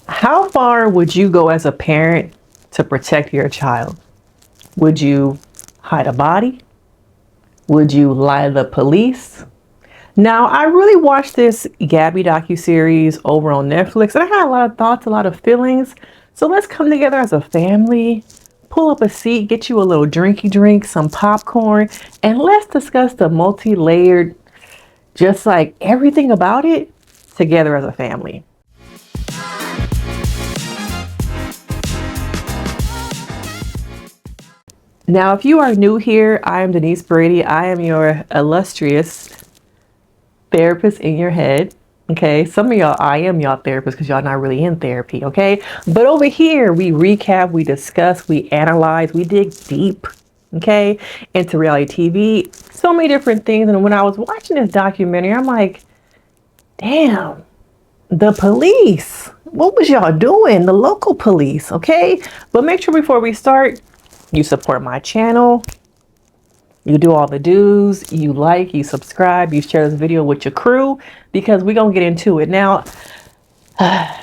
How far would you go as a parent to protect your child? Would you hide a body? Would you lie to the police? Now, I really watched this Gabby docuseries over on Netflix, and I had a lot of thoughts, a lot of feelings. So let's come together as a family, pull up a seat, get you a little drinky drink, some popcorn, and let's discuss the multi-layered, just like everything about it, together as a family. Now, if you are new here, I am Denise Brady. I am your illustrious therapist in your head. Okay, some of y'all, I am y'all therapist because y'all not really in therapy. Okay, but over here, we recap, we discuss, we analyze, we dig deep. Okay, into reality TV, so many different things. And when I was watching this documentary, I'm like, damn, the police. What was y'all doing? The local police. Okay, but make sure before we start, you support my channel. You do all the do's, you like, you subscribe, you share this video with your crew, because we're going to get into it. Now, I'm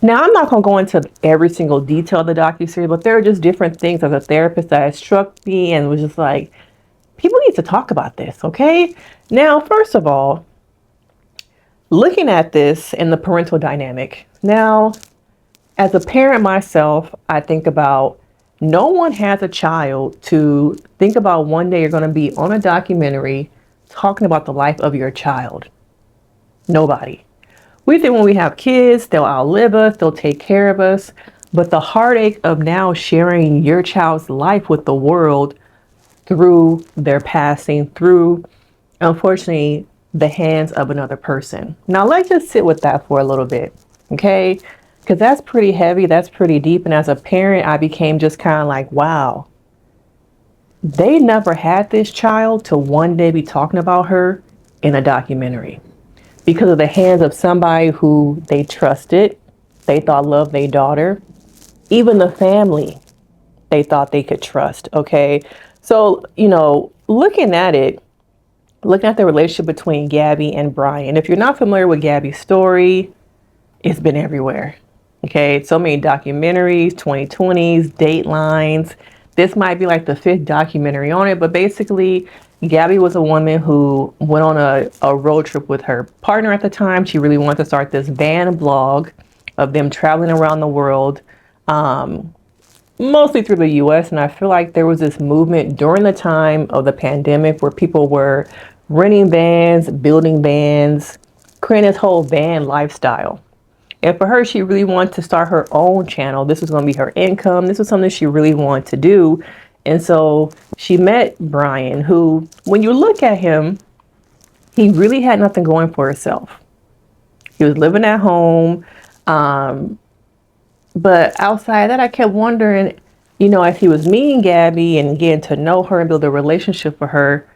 not going to go into every single detail of the docuseries, but there are just different things as a therapist that has struck me and was just like, people need to talk about this, okay? Now, first of all, looking at this in the parental dynamic. Now, as a parent myself, I think about no one has a child to think about one day you're going to be on a documentary talking about the life of your child. Nobody. We think when we have kids, they'll outlive us, they'll take care of us. But the heartache of now sharing your child's life with the world through their passing, through, unfortunately, the hands of another person. Now, let's just sit with that for a little bit, okay? Because that's pretty heavy, that's pretty deep. And as a parent, I became just kind of like, wow, they never had this child to one day be talking about her in a documentary because of the hands of somebody who they trusted, they thought loved their daughter, even the family they thought they could trust, okay? So, looking at the relationship between Gabby and Brian, if you're not familiar with Gabby's story, it's been everywhere. Okay, so many documentaries, 2020s, Datelines. This might be like the 5th documentary on it, but basically, Gabby was a woman who went on a road trip with her partner at the time. She really wanted to start this van blog of them traveling around the world, mostly through the US. And I feel like there was this movement during the time of the pandemic where people were renting vans, building vans, creating this whole van lifestyle. And for her, she really wanted to start her own channel. This was going to be her income. This was something she really wanted to do. And so she met Brian, who, when you look at him, he really had nothing going for himself. He was living at home. But outside of that, I kept wondering, as he was meeting Gabby and getting to know her and build a relationship with her,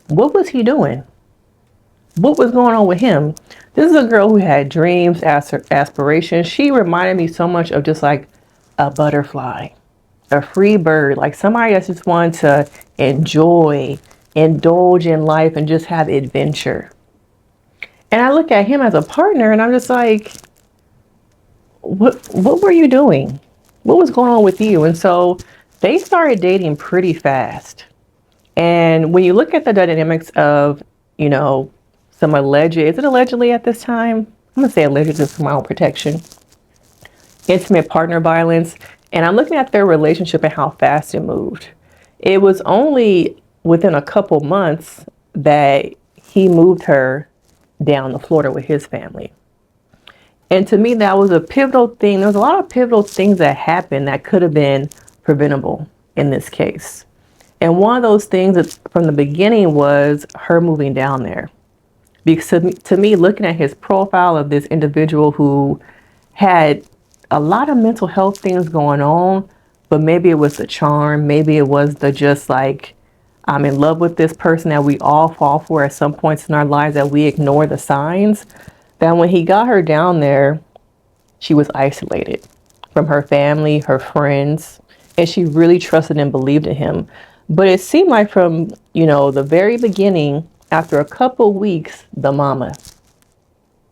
what was he doing? What was going on with him? This is a girl who had dreams, aspirations. She reminded me so much of just like a butterfly, a free bird, like somebody that just wanted to enjoy, indulge in life and just have adventure. And I look at him as a partner and I'm just like, what were you doing? What was going on with you? And so they started dating pretty fast. And when you look at the dynamics of, some is it allegedly at this time? I'm going to say allegedly for my own protection. Intimate partner violence. And I'm looking at their relationship and how fast it moved. It was only within a couple months that he moved her down to Florida with his family. And to me, that was a pivotal thing. There was a lot of pivotal things that happened that could have been preventable in this case. And one of those things that from the beginning was her moving down there. Because to me, looking at his profile of this individual who had a lot of mental health things going on, but maybe it was the charm, maybe it was the just like, I'm in love with this person that we all fall for at some points in our lives that we ignore the signs, that when he got her down there, she was isolated from her family, her friends, and she really trusted and believed in him. But it seemed like from, the very beginning, after a couple weeks, the mama,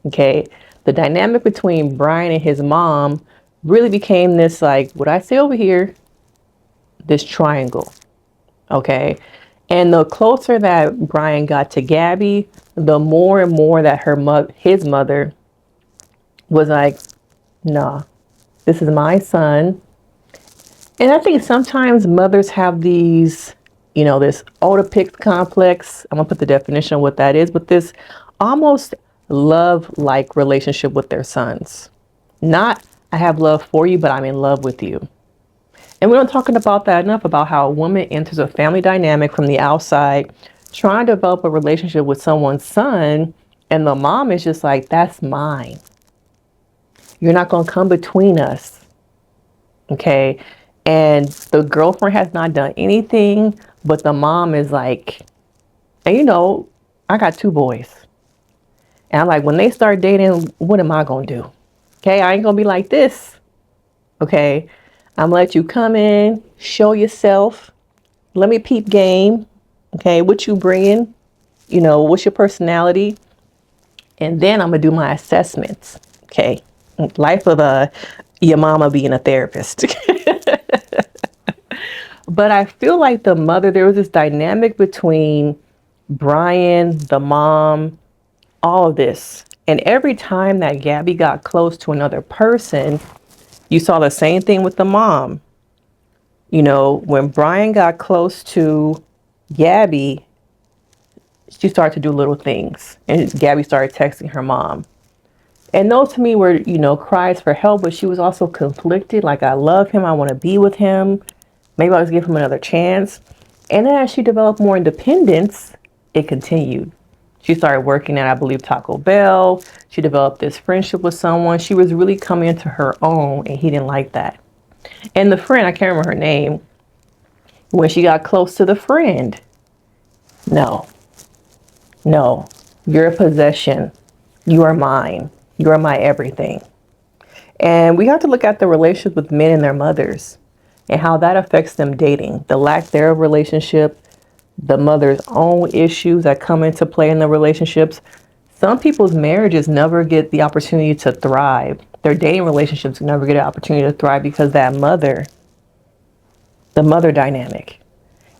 okay, the dynamic between Brian and his mom really became this, like, what I say over here, this triangle. Okay. And the closer that Brian got to Gabby, the more and more that his mother was like, nah, this is my son. And I think sometimes mothers have these, this Oedipus complex. I'm going to put the definition of what that is, but this almost love-like relationship with their sons. Not, I have love for you, but I'm in love with you. And we don't talk about that enough, about how a woman enters a family dynamic from the outside, trying to develop a relationship with someone's son, and the mom is just like, that's mine. You're not going to come between us. Okay. And the girlfriend has not done anything, but the mom is like, and I got 2 boys. And I'm like, when they start dating, what am I going to do? Okay. I ain't going to be like this. Okay. I'm gonna let you come in, show yourself. Let me peep game. Okay. What you bringing? What's your personality? And then I'm gonna do my assessments. Okay. Life of your mama being a therapist. But I feel like the mother, there was this dynamic between Brian, the mom, all of this. And every time that Gabby got close to another person, you saw the same thing with the mom. When Brian got close to Gabby, she started to do little things. And Gabby started texting her mom. And those to me were, cries for help, but she was also conflicted. Like, I love him. I want to be with him. Maybe I'll just give him another chance. And then as she developed more independence, it continued. She started working at, I believe, Taco Bell. She developed this friendship with someone. She was really coming into her own, and he didn't like that. And the friend, I can't remember her name, when she got close to the friend, no, you're a possession. You are mine. You are my everything. And we have to look at the relationship with men and their mothers and how that affects them dating, the lack thereof relationship, the mother's own issues that come into play in the relationships. Some people's marriages never get the opportunity to thrive. Their dating relationships never get an opportunity to thrive because the mother dynamic.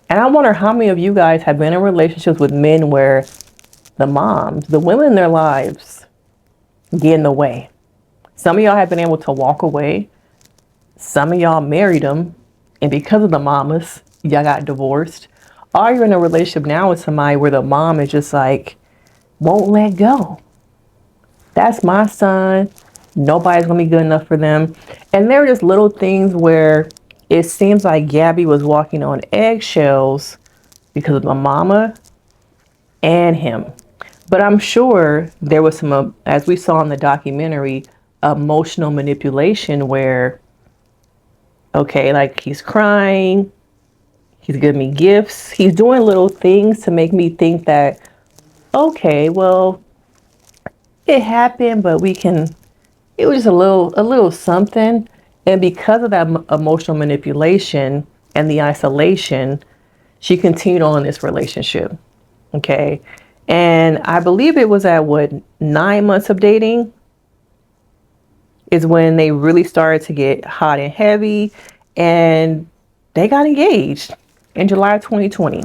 And I wonder how many of you guys have been in relationships with men where the moms, the women in their lives, get in the way. Some of y'all have been able to walk away. Some of y'all married them, and because of the mamas, y'all got divorced. Or you're in a relationship now with somebody where the mom is just like, won't let go. That's my son. Nobody's going to be good enough for them. And there are just little things where it seems like Gabby was walking on eggshells because of the mama and him. But I'm sure there was some, as we saw in the documentary, emotional manipulation where, okay, like he's crying, he's giving me gifts, he's doing little things to make me think that, okay, well, it happened, but it was just a little something. And because of that emotional manipulation and the isolation, she continued on in this relationship. Okay. And I believe it was at 9 months of dating is when they really started to get hot and heavy, and they got engaged in July of 2020.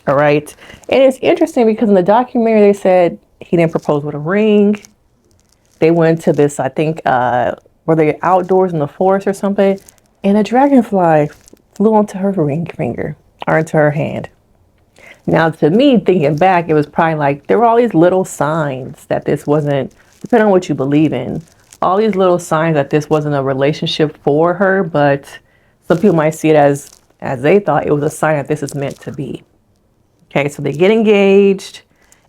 All right. And it's interesting because in the documentary, they said he didn't propose with a ring. They went to this, I think, were they outdoors in the forest or something? And a dragonfly flew onto her ring finger or into her hand. Now, to me, thinking back, it was probably like there were all these little signs that this wasn't, depending on what you believe in, all these little signs that this wasn't a relationship for her. But some people might see it as they thought it was a sign that this is meant to be. Okay, so they get engaged.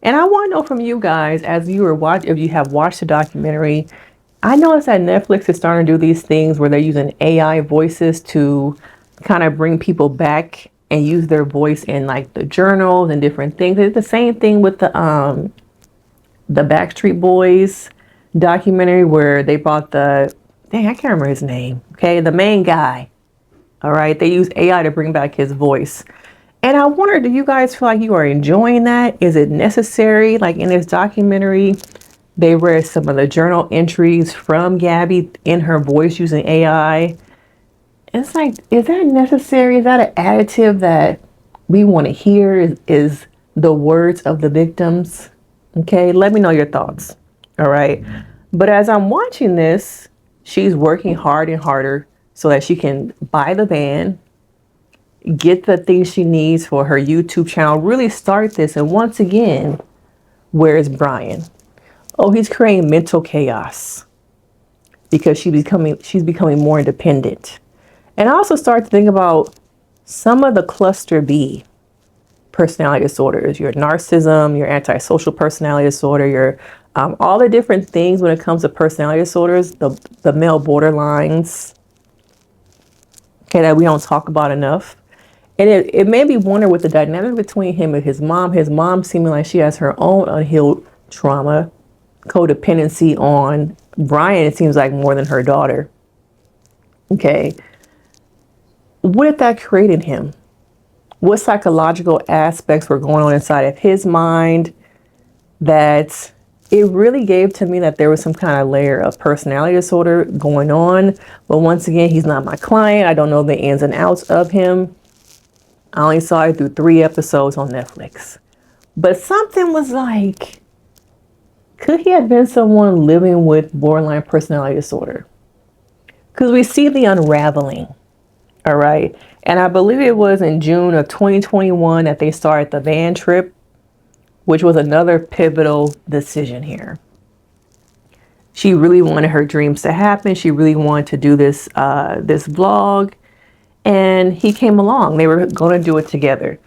And I want to know from you guys, as you were watching, if you have watched the documentary, I noticed that Netflix is starting to do these things where they're using AI voices to kind of bring people back and use their voice in like the journals and different things. It's the same thing with the Backstreet Boys documentary where they brought I can't remember his name. Okay, the main guy. All right, they use AI to bring back his voice. And I wonder, do you guys feel like you are enjoying that? Is it necessary? Like in this documentary, They read some of the journal entries from Gabby in her voice using AI. It's like, is that necessary? Is that an additive that we want to hear? Is the words of the victims? Okay, let me know your thoughts. All right. But as I'm watching this, she's working hard and harder so that she can buy the van, get the things she needs for her YouTube channel, really start this. And once again, where's Brian? Oh, he's creating mental chaos because she's becoming more independent. And I also start to think about some of the cluster B personality disorders, your narcissism, your antisocial personality disorder, your all the different things when it comes to personality disorders, the male borderlines, okay, that we don't talk about enough. And it made me wonder with the dynamic between him and his mom seeming like she has her own unhealed trauma, codependency on Brian, it seems like more than her daughter. Okay. What did that create in him? What psychological aspects were going on inside of his mind that it really gave to me that there was some kind of layer of personality disorder going on. But once again, he's not my client. I don't know the ins and outs of him. I only saw it through 3 episodes on Netflix. But something was like, could he have been someone living with borderline personality disorder? Because we see the unraveling, all right? And I believe it was in June of 2021 that they started the van trip, which was another pivotal decision here. She really wanted her dreams to happen. She really wanted to do this vlog, and he came along. They were going to do it together.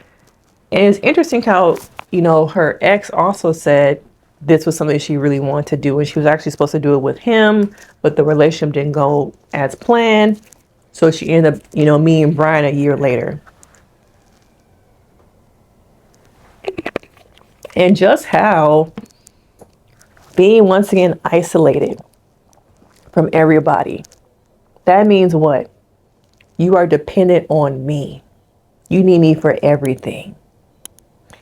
And it's interesting how, her ex also said this was something she really wanted to do, and she was actually supposed to do it with him, but the relationship didn't go as planned. So she ended up, meeting Brian a year later. And just how being once again isolated from everybody, that means what? You are dependent on me. You need me for everything.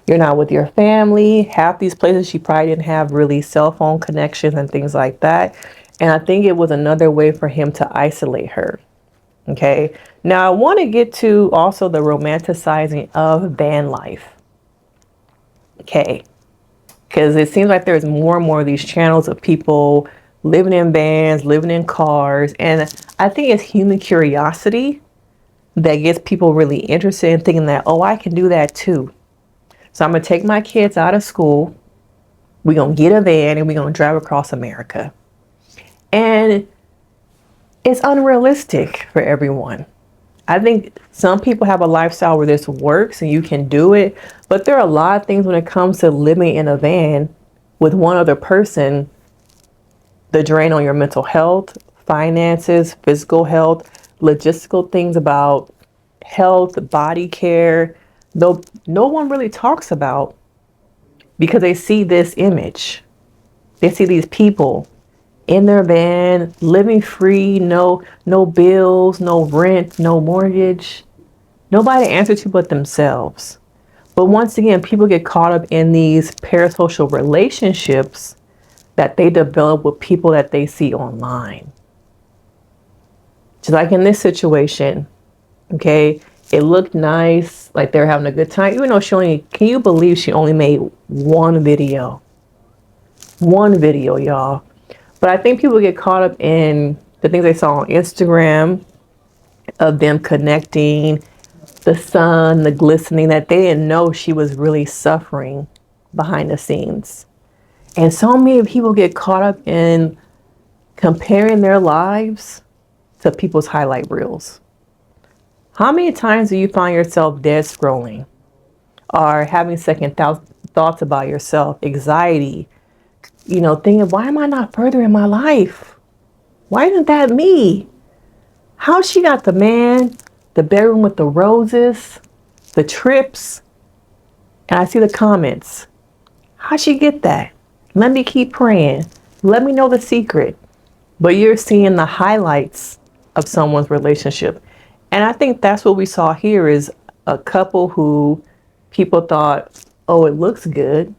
You're not with your family. Half these places she probably didn't have really cell phone connections and things like that. And I think it was another way for him to isolate her. Okay. Now I want to get to also the romanticizing of van life. Okay. Because it seems like there's more and more of these channels of people living in vans, living in cars. And I think it's human curiosity that gets people really interested in thinking that, oh, I can do that too. So I'm going to take my kids out of school. We're going to get a van and we're going to drive across America. And it's unrealistic for everyone. I think some people have a lifestyle where this works and you can do it, but there are a lot of things when it comes to living in a van with one other person, the drain on your mental health, finances, physical health, logistical things about health, body care, though no one really talks about because they see this image. They see these people in their van, living free, no bills, no rent, no mortgage, nobody to answer to but themselves. But once again, people get caught up in these parasocial relationships that they develop with people that they see online. Just like in this situation, okay, it looked nice, like they're having a good time, even though can you believe she only made one video? One video, y'all. But I think people get caught up in the things they saw on Instagram of them connecting, the sun, the glistening, that they didn't know she was really suffering behind the scenes. And so many people get caught up in comparing their lives to people's highlight reels. How many times do you find yourself dead scrolling or having second thoughts about yourself, anxiety, thinking, why am I not further in my life? Why isn't that me? How she got the man, the bedroom with the roses, the trips, and I see the comments. How'd she get that? Let me keep praying. Let me know the secret. But you're seeing the highlights of someone's relationship. And I think that's what we saw here is a couple who people thought, oh, it looks good.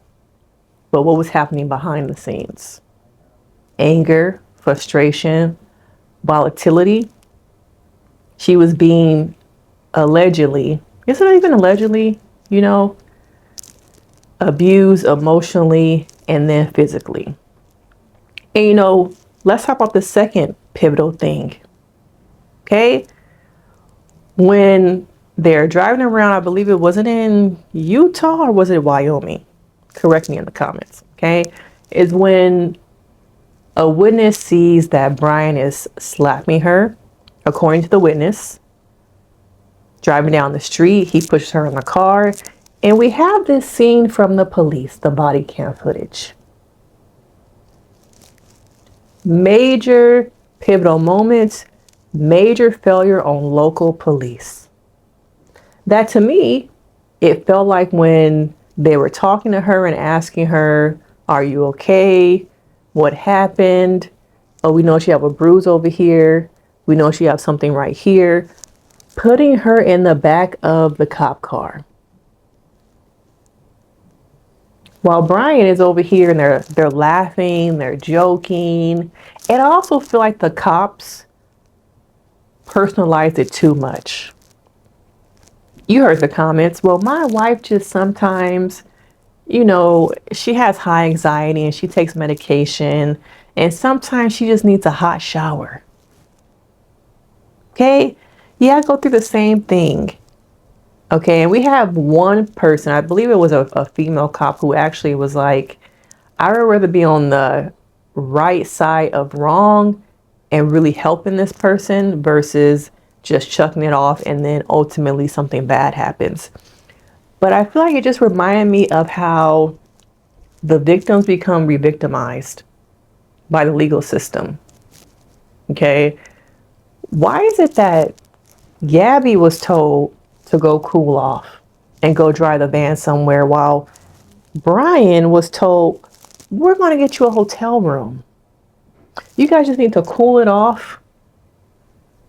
But what was happening behind the scenes? anger, frustration, volatility. She was being allegedly, is it even allegedly, you know, abused emotionally and then physically. And you know, let's talk about the second pivotal thing. Okay. When they're driving around, I believe it wasn't in Utah or was it Wyoming? Correct me in the comments. Okay. Is when a witness sees that Brian is slapping her, according to the witness, driving down the street, he pushes her in the car. And we have this scene from the police, the body cam footage. Major pivotal moments, major failure on local police. That to me, it felt like when they were talking to her and asking her, are you okay? What happened? Oh, we know she have a bruise over here. We know she have something right here. Putting her in the back of the cop car. While Brian is over here and they're laughing, they're joking. And I also feel like the cops personalized it too much. You heard the comments. Well, my wife just sometimes, you know, she has high anxiety and she takes medication. And sometimes she just needs a hot shower. Okay? Yeah, I go through the same thing. Okay, and we have one person, I believe it was a female cop who actually was like, I would rather be on the right side of wrong and really helping this person versus just chucking it off and then ultimately something bad happens. But I feel like it just reminded me of how the victims become re-victimized by the legal system. Okay, why is it that Gabby was told to go cool off and go drive the van somewhere while Brian was told, we're going to get you a hotel room. You guys just need to cool it off.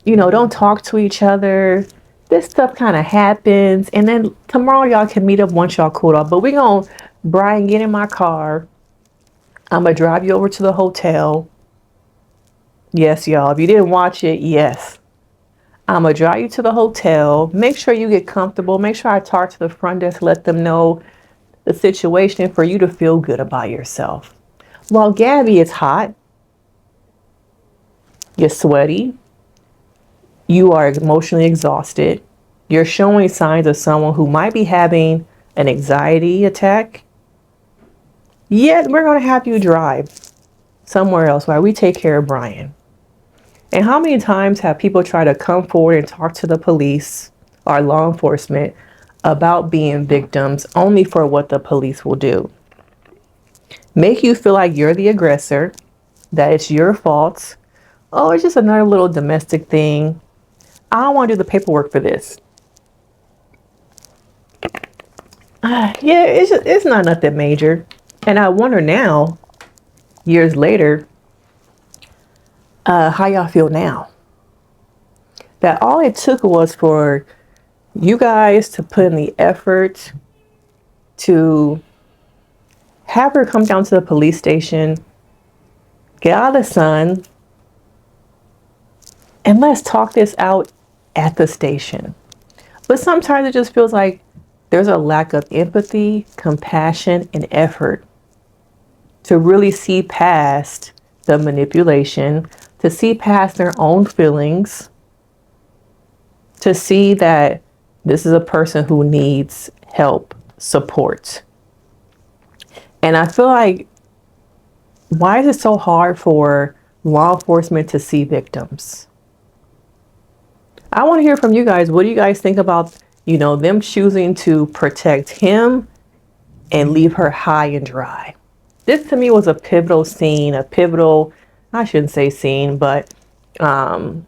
You know, don't talk to each other. This stuff kind of happens. And then tomorrow y'all can meet up once y'all cool off. But we're going to, Brian, get in my car. I'm going to drive you over to the hotel. Yes, y'all. If you didn't watch it, yes. I'm going to drive you to the hotel. Make sure you get comfortable. Make sure I talk to the front desk, let them know the situation for you to feel good about yourself. While Gabby is hot, you're sweaty, you are emotionally exhausted, you're showing signs of someone who might be having an anxiety attack, yet we're going to have you drive somewhere else while we take care of Brian. And how many times have people tried to come forward and talk to the police or law enforcement about being victims only for what the police will do? Make you feel like you're the aggressor, that it's your fault. Oh, it's just another little domestic thing. I don't want to do the paperwork for this. Yeah, it's not nothing major. And I wonder now, years later, how y'all feel now? That all it took was for you guys to put in the effort to have her come down to the police station, get out of the sun, and let's talk this out at the station. But sometimes it just feels like there's a lack of empathy, compassion, and effort to really see past the manipulation, to see past their own feelings, to see that this is a person who needs help, support. And I feel like, why is it so hard for law enforcement to see victims? I want to hear from you guys. What do you guys think about, you know, them choosing to protect him and leave her high and dry? This to me was a pivotal scene, I shouldn't say scene, but a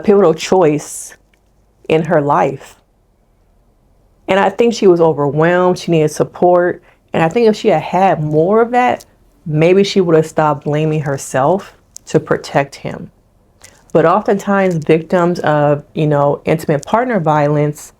pivotal choice in her life. And I think she was overwhelmed. She needed support. And I think if she had had more of that, maybe she would have stopped blaming herself to protect him. But oftentimes victims of, you know, intimate partner violence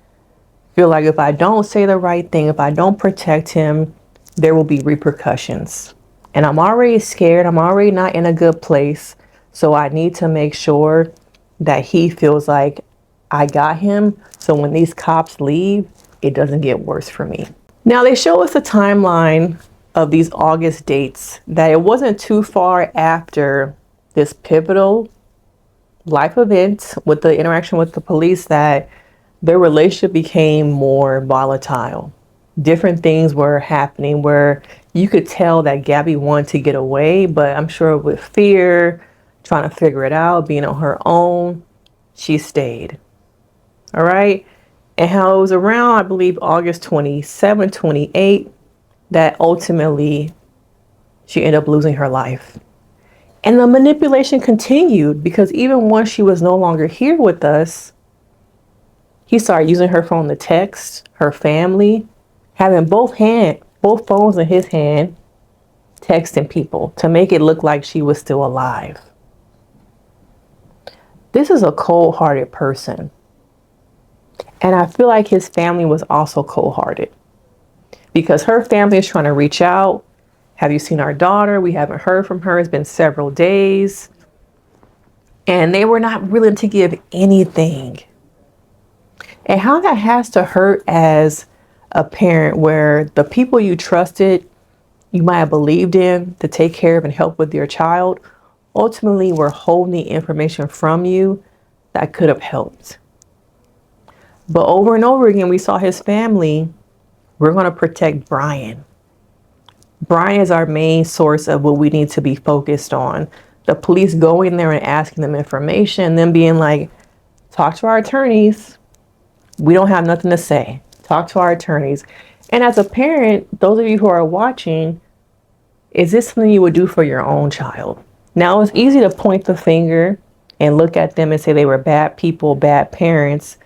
feel like if I don't say the right thing, if I don't protect him, there will be repercussions. And I'm already scared. I'm already not in a good place. So I need to make sure that he feels like I got him. So when these cops leave, it doesn't get worse for me. Now they show us a timeline of these August dates that it wasn't too far after this pivotal life event with the interaction with the police that their relationship became more volatile. Different things were happening where you could tell that Gabby wanted to get away, but I'm sure with fear, trying to figure it out, being on her own, she stayed. All right. And how it was around, I believe, August 27, 28, that ultimately she ended up losing her life. And the manipulation continued because even once she was no longer here with us, he started using her phone to text her family, having both phones in his hand, texting people to make it look like she was still alive. This is a cold-hearted person. And I feel like his family was also cold-hearted because her family is trying to reach out. Have you seen our daughter? We haven't heard from her. It's been several days. And they were not willing to give anything. And how that has to hurt as a parent where the people you trusted, you might have believed in to take care of and help with your child, ultimately were holding the information from you that could have helped. But over and over again, we saw his family, we're going to protect Brian. Brian is our main source of what we need to be focused on. The police going there and asking them information, and then being like, talk to our attorneys. We don't have nothing to say. Talk to our attorneys. And as a parent, those of you who are watching, is this something you would do for your own child? Now, it's easy to point the finger and look at them and say they were bad people, bad parents.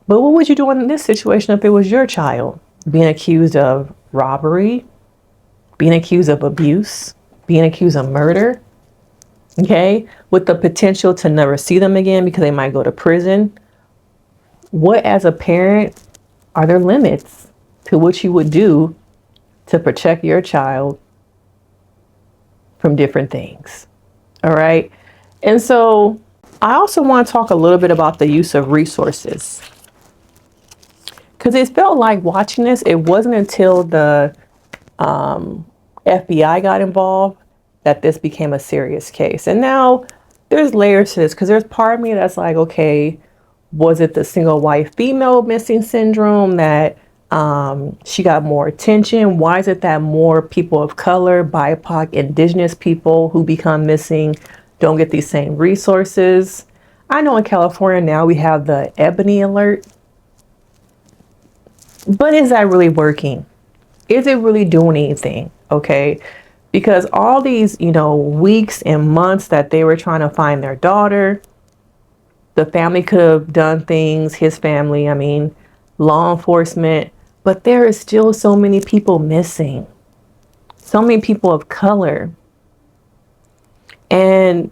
But what would you do in this situation if it was your child? Being accused of robbery, being accused of abuse, being accused of murder, okay? With the potential to never see them again because they might go to prison. What, as a parent, are there limits to what you would do to protect your child from different things? All right. And so I also want to talk a little bit about the use of resources. Because it felt like watching this, it wasn't until the FBI got involved that this became a serious case. And now there's layers to this because there's part of me that's like, okay, was it the single white female missing syndrome that she got more attention? Why is it that more people of color, BIPOC, indigenous people who become missing don't get these same resources? I know in California now we have the Ebony Alert. But is that really working? Is it really doing anything? Okay. Because all these, weeks and months that they were trying to find their daughter, the family could have done things, his family, law enforcement, but there is still so many people missing, so many people of color. And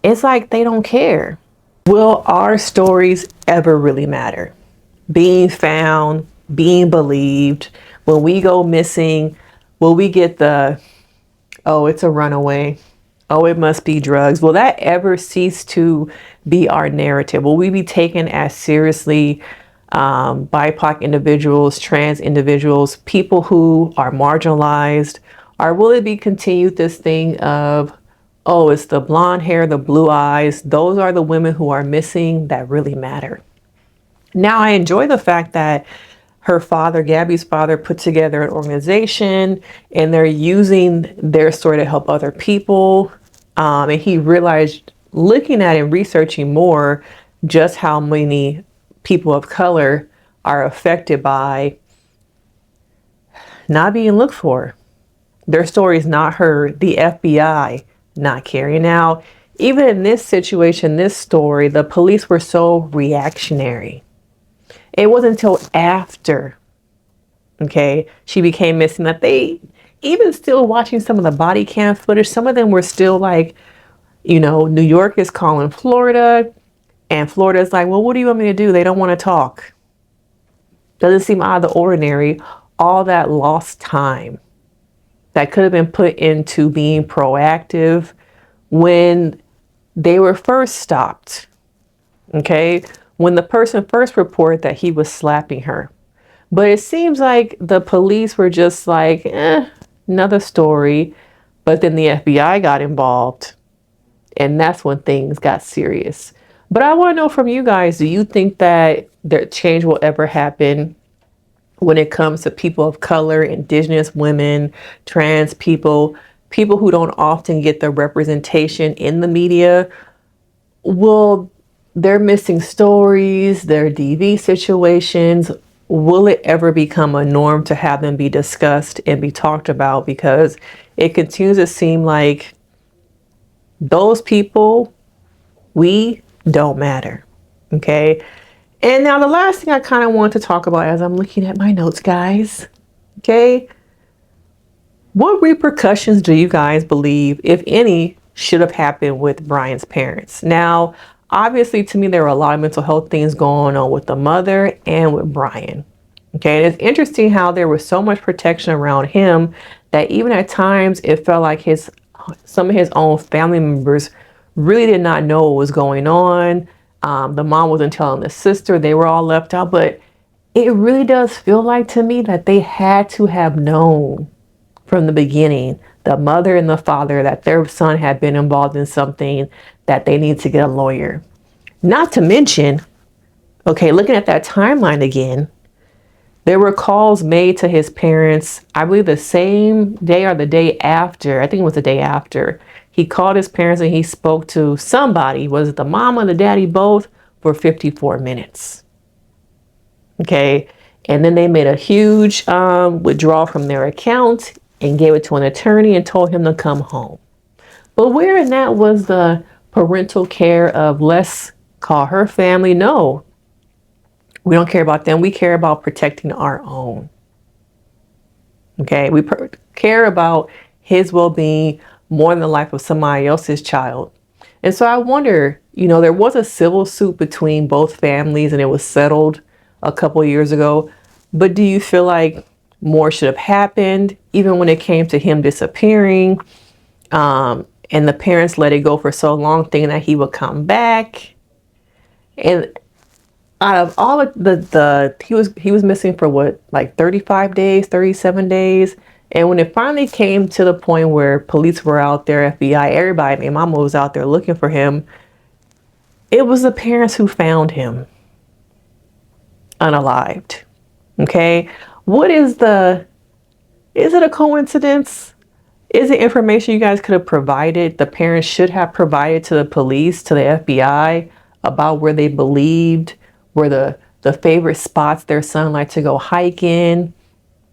it's like they don't care. Will our stories ever really matter? Being found, being believed. When we go missing, will we get oh, it's a runaway. Oh, it must be drugs. Will that ever cease to be our narrative? Will we be taken as seriously BIPOC individuals, trans individuals, people who are marginalized? Or will it be continued this thing of, oh, it's the blonde hair, the blue eyes. Those are the women who are missing that really matter. Now, I enjoy the fact that her father, Gabby's father, put together an organization and they're using their story to help other people. And he realized, looking at and researching more, just how many people of color are affected by not being looked for. Their stories not heard, the FBI not caring. Now, even in this situation, this story, the police were so reactionary. It wasn't until after, okay, she became missing that they, even still watching some of the body cam footage, some of them were still like, New York is calling Florida, and Florida's like, well, what do you want me to do? They don't want to talk. Doesn't seem out of the ordinary, all that lost time. that could have been put into being proactive when they were first stopped. Okay, when the person first reported that he was slapping her. But it seems like the police were just like, another story. But then the FBI got involved, and that's when things got serious. But I want to know from you guys, do you think that the change will ever happen when it comes to people of color, indigenous women, trans people, people who don't often get the representation in the media? Will their missing stories, their DV situations, will it ever become a norm to have them be discussed and be talked about? Because it continues to seem like those people, we don't matter. Okay. And now the last thing I kind of want to talk about as I'm looking at my notes, guys. Okay. What repercussions do you guys believe, if any, should have happened with Brian's parents? Now, obviously, to me, there were a lot of mental health things going on with the mother and with Brian. Okay, and it's interesting how there was so much protection around him that even at times it felt like some of his own family members really did not know what was going on. The mom wasn't telling the sister; they were all left out. But it really does feel like to me that they had to have known from the beginning, the mother and the father, that their son had been involved in something, that they need to get a lawyer. Not to mention, okay, looking at that timeline again, there were calls made to his parents, I believe the same day or the day after. I think it was the day after. He called his parents and he spoke to somebody, was it the mom or the daddy, both, for 54 minutes. Okay. And then they made a huge withdrawal from their account and gave it to an attorney and told him to come home. But where in that was the parental care of, let's call her family? No, we don't care about them. We care about protecting our own. Okay, we care about his well-being more than the life of somebody else's child. And so I wonder, there was a civil suit between both families and it was settled a couple of years ago. But do you feel like more should have happened, even when it came to him disappearing? And the parents let it go for so long, thinking that he would come back. And out of all of he was missing for what, like 35 days, 37 days. And when it finally came to the point where police were out there, FBI, everybody, and mama was out there looking for him, it was the parents who found him unalived. Okay. Is it a coincidence? Is it information you guys could have provided? The parents should have provided to the police, to the FBI, about where they believed were the favorite spots their son liked to go hike in.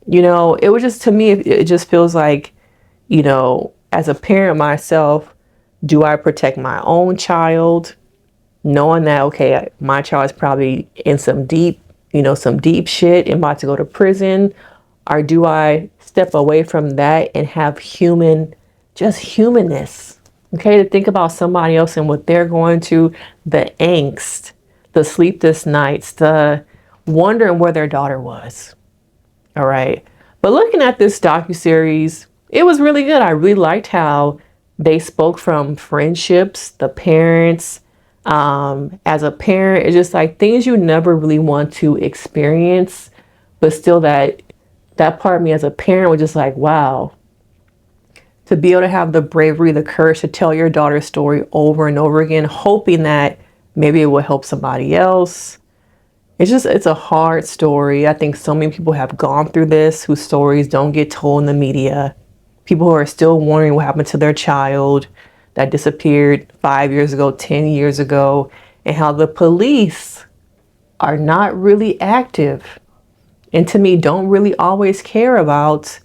It was just, to me, it just feels like, as a parent myself, do I protect my own child, knowing that, okay, my child is probably in some deep shit and about to go to prison? Or do I step away from that and have just humanness? Okay, to think about somebody else and what they're going to, the angst, the sleepless nights, the wondering where their daughter was. All right. But looking at this docuseries, it was really good. I really liked how they spoke from friendships, the parents. As a parent, it's just like things you never really want to experience, but still that part of me as a parent was just like, wow, to be able to have the bravery, the courage to tell your daughter's story over and over again, hoping that maybe it will help somebody else. It's a hard story. I think so many people have gone through this whose stories don't get told in the media. People who are still wondering what happened to their child that disappeared 5 years ago, 10 years ago, and how the police are not really active. And to me, don't really always care about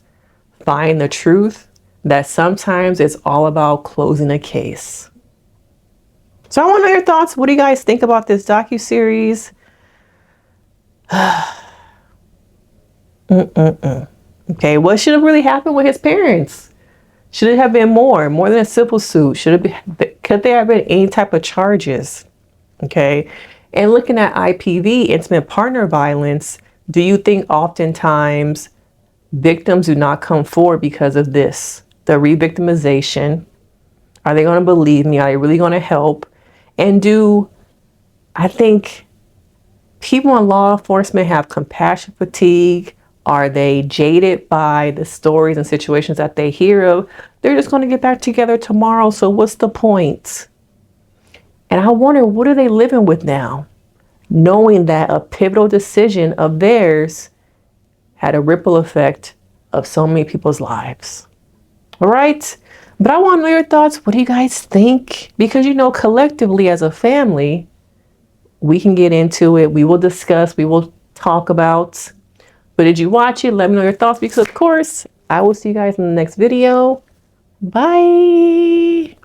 finding the truth, that sometimes it's all about closing a case. So I want to know your thoughts. What do you guys think about this docuseries? Okay, what should have really happened with his parents? Should it have been more than a civil suit? Could there have been any type of charges? Okay, and looking at IPV, intimate partner violence, do you think oftentimes Victims do not come forward because of this. The re-victimization. Are they going to believe me? Are they really going to help? And I think people in law enforcement have compassion fatigue? Are they jaded by the stories and situations that they hear of? They're just going to get back together tomorrow. So what's the point? And I wonder, what are they living with now? Knowing that a pivotal decision of theirs had a ripple effect of so many people's lives. All right. But I want to know your thoughts. What do you guys think? Because, collectively as a family, we can get into it. We will discuss. We will talk about. But did you watch it? Let me know your thoughts because, of course, I will see you guys in the next video. Bye.